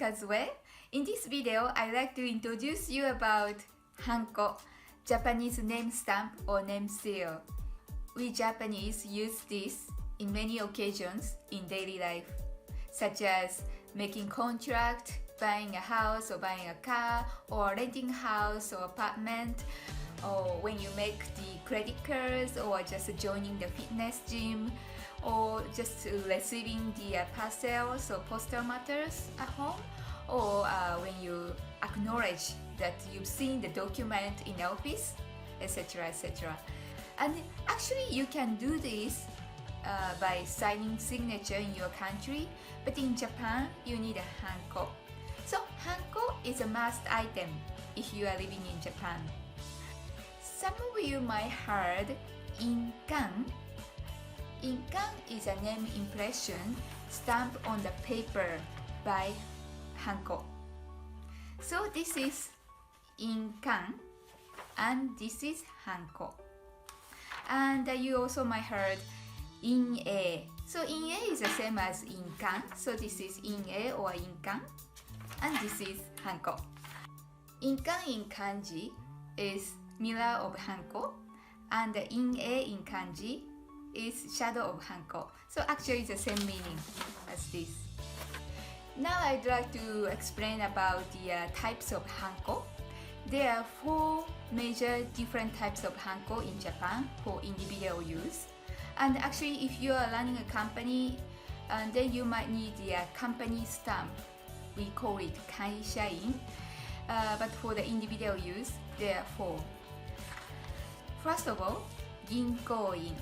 Kazue. In this video, I'd like to introduce you about Hanko, Japanese name stamp or name seal. We Japanese use this in many occasions in daily life, such as making contract, buying a house or buying a car, or renting a house or apartment, or when you make the credit cards, or just joining the fitness gym, or just receiving the parcels or postal matters at home, or when you acknowledge that you've seen the document in the office, etc. etc. And actually you can do this by signing signature in your country, but in Japan you need a Hanko. So Hanko is a must item if you are living in Japan. Some of you might heard Inkan. Inkan is a name impression stamped on the paper by Hanko. So this is Inkan and this is Hanko. And you also might heard In-e. So In-e is the same as Inkan. So this is In-e or Inkan. And this is Hanko. Inkan in Kanji is mirror of Hanko. And In-e in Kanji is shadow of Hanko. So actually it's the same meaning as this. Now I'd like to explain about the types of Hanko. There are 4 major different types of Hanko in Japan for individual use. And actually if you are running a company, then you might need the company stamp. We call it kaishain. But for the individual use, there are 4. First of all, ginko-in.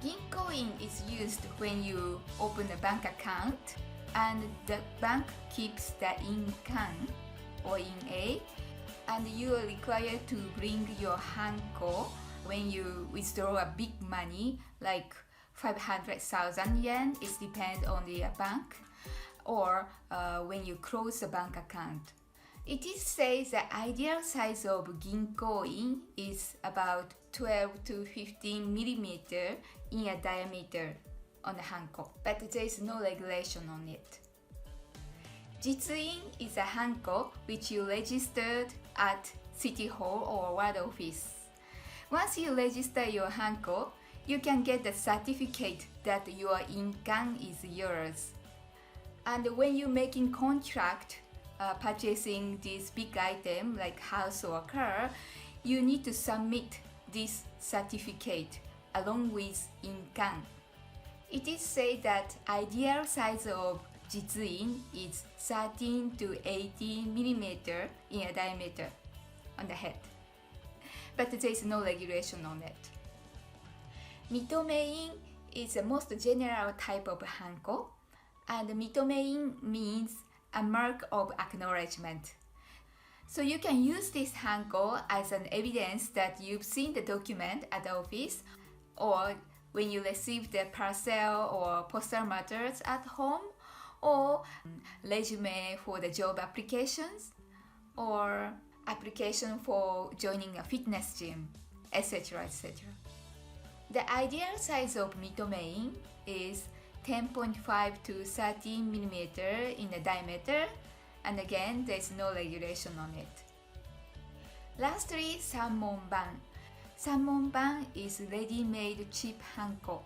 Ginko-in is used when you open a bank account and the bank keeps the inkan or in-a, and you are required to bring your Hanko when you withdraw a big money like 500,000 yen. It depends on the bank, or when you close a bank account. It is said the ideal size of ginko-in is about 12 to 15 millimeter in a diameter on the Hanko, but there is no regulation on it. Jitsu-in is a Hanko which you registered at City Hall or Ward Office. Once you register your Hanko, you can get the certificate that your inkan is yours. And when you're making contract, purchasing this big item like house or car, you need to submit this certificate along with inkan. It is said that ideal size of Jitsu-in is 13 to 18 millimeter in a diameter on the head, but there is no regulation on it. Mitome-in is the most general type of Hanko, and Mitome-in means a mark of acknowledgement. So you can use this Hanko as an evidence that you've seen the document at the office, or when you receive the parcel or postal matters at home, or resume for the job applications, or application for joining a fitness gym, etc. etc. The ideal size of Mitome-in is 10.5 to 13 millimeter in the diameter, and again there is no regulation on it. Lastly, Sanmonban. Sanmonban is ready-made cheap Hanko.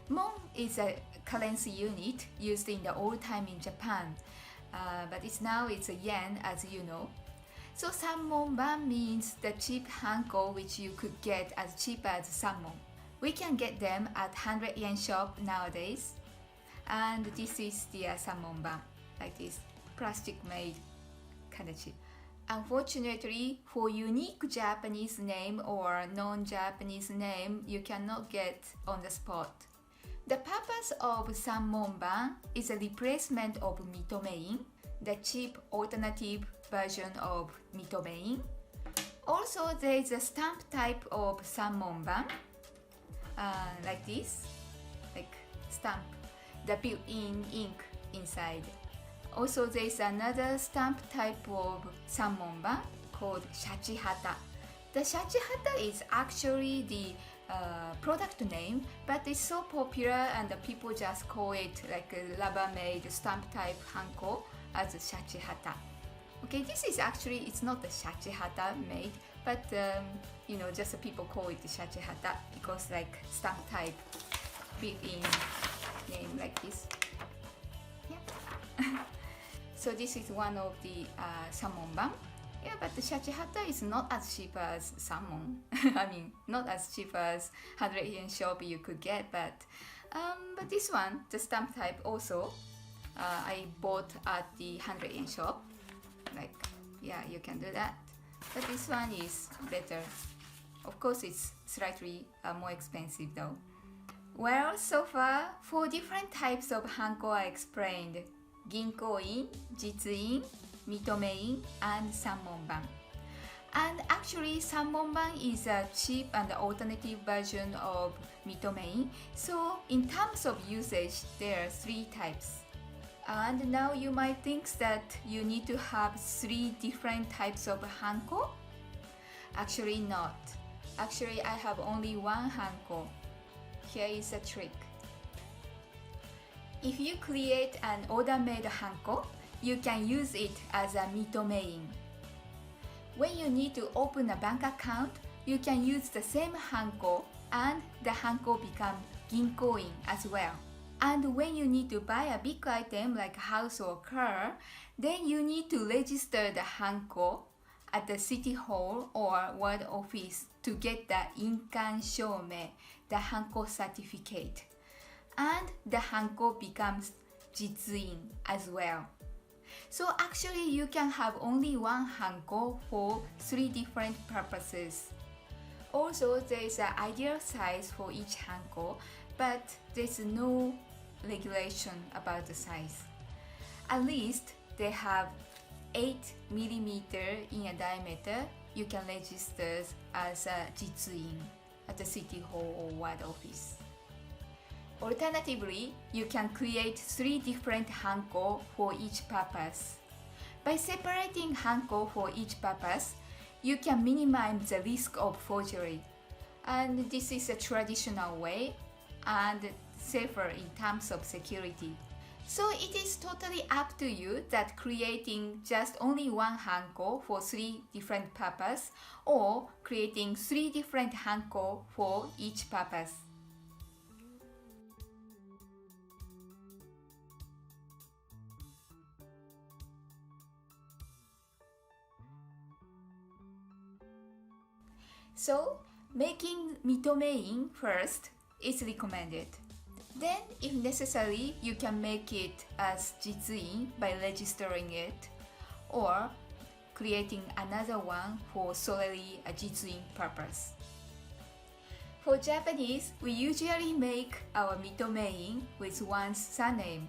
Mon is a currency unit used in the old time in Japan, but it's a yen, as you know. So Sanmonban means the cheap Hanko which you could get as cheap as Sanmon. We can get them at 100 yen shop nowadays. And this is the Sanmonban, like this, plastic made, kind of cheap. Unfortunately, for unique Japanese name or non-Japanese name, you cannot get on the spot. The purpose of Sanmonban is a replacement of Mitome-in, the cheap alternative version of Mitome-in. Also, there is a stamp type of Sanmonban, like this, like stamp, the built-in ink inside. Also, there is another stamp type of Sanmonban called Shachihata. The Shachihata is actually the product name, but it's so popular and the people just call it like a rubber-made stamp type Hanko as a shachihata. Okay, this is actually, it's not the shachihata made, but just the people call it the shachihata because like stamp type built-in name like this. Yeah. So this is one of the salmon. Yeah, but the shachihata is not as cheap as salmon. I mean, not as cheap as 100 yen shop you could get, but this one, the stamp type also, I bought at the 100 yen shop. Like, yeah, you can do that. But this one is better. Of course, it's slightly more expensive though. Well, so far, 4 different types of Hanko are explained. Ginko-in, Jitsu-in, Mitome-in, and Sanmonban. And actually, Sanmonban is a cheap and alternative version of Mitome-in. So, in terms of usage, there are 3 types. And now you might think that you need to have 3 different types of Hanko? Actually not. Actually, I have only one Hanko. Here is a trick. If you create an order-made Hanko, you can use it as a Mitome-in. When you need to open a bank account, you can use the same Hanko and the Hanko becomes Ginko-in as well. And when you need to buy a big item like a house or car, then you need to register the Hanko at the city hall or ward office to get the Inkan Shome, the Hanko certificate. And the Hanko becomes Jitsu-in as well. So actually you can have only one Hanko for 3 different purposes. Also, there is an ideal size for each Hanko, but there's no regulation about the size. At least they have 8 millimeter in a diameter. You can register as a Jitsu-in at the city hall or ward office. Alternatively, you can create 3 different Hanko for each purpose. By separating Hanko for each purpose, you can minimize the risk of forgery. And this is a traditional way and safer in terms of security. So it is totally up to you that creating just only one Hanko for 3 different purposes or creating 3 different Hanko for each purpose. So, making Mitome-in first is recommended. Then, if necessary, you can make it as Jitsu-in by registering it or creating another one for solely a Jitsu-in purpose. For Japanese, we usually make our Mitome-in with one's surname,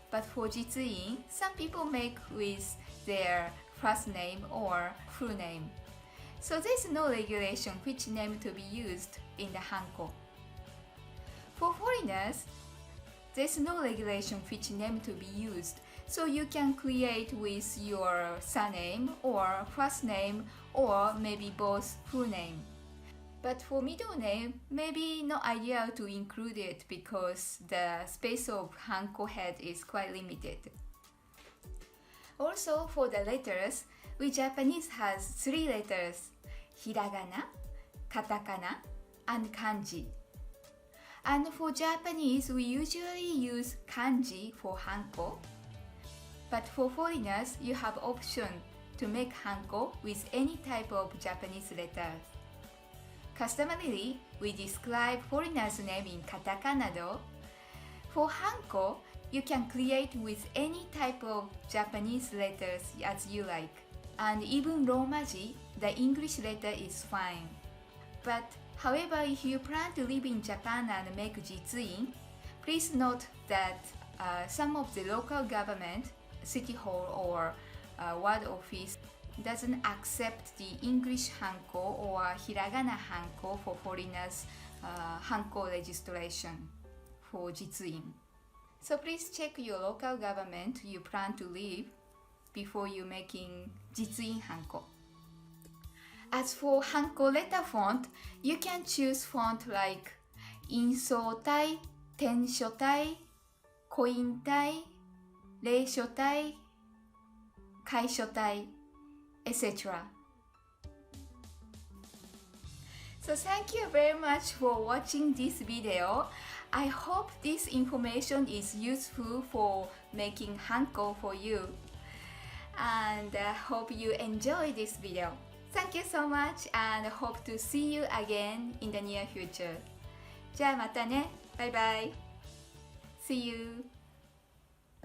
but for Jitsu-in, some people make with their first name or full name. So there's no regulation which name to be used in the Hanko. For foreigners, there's no regulation which name to be used, so you can create with your surname or first name or maybe both full name. But for middle name, maybe not ideal to include it because the space of Hanko head is quite limited. Also, for the letters, we Japanese has 3 letters: Hiragana, Katakana, and Kanji. And for Japanese, we usually use Kanji for Hanko. But for foreigners, you have option to make Hanko with any type of Japanese letters. Customarily, we describe foreigners' name in Katakana though. For Hanko, you can create with any type of Japanese letters as you like. And even Romaji, the English letter is fine. But however, if you plan to live in Japan and make Jitsu-in, please note that some of the local government, city hall or ward office doesn't accept the English Hanko or Hiragana Hanko for foreigners Hanko registration for Jitsu-in. So please check your local government you plan to live before you making Jitsu-in Hanko. As for Hanko letter font, you can choose font like 印相体、篆書体、コイン体、隷書体、楷書体、etc. So thank you very much for watching this video. I hope this information is useful for making Hanko for you. And hope you enjoy this video. Thank you so much and hope to see you again in the near future. じゃあまたね。バイバイ。See you.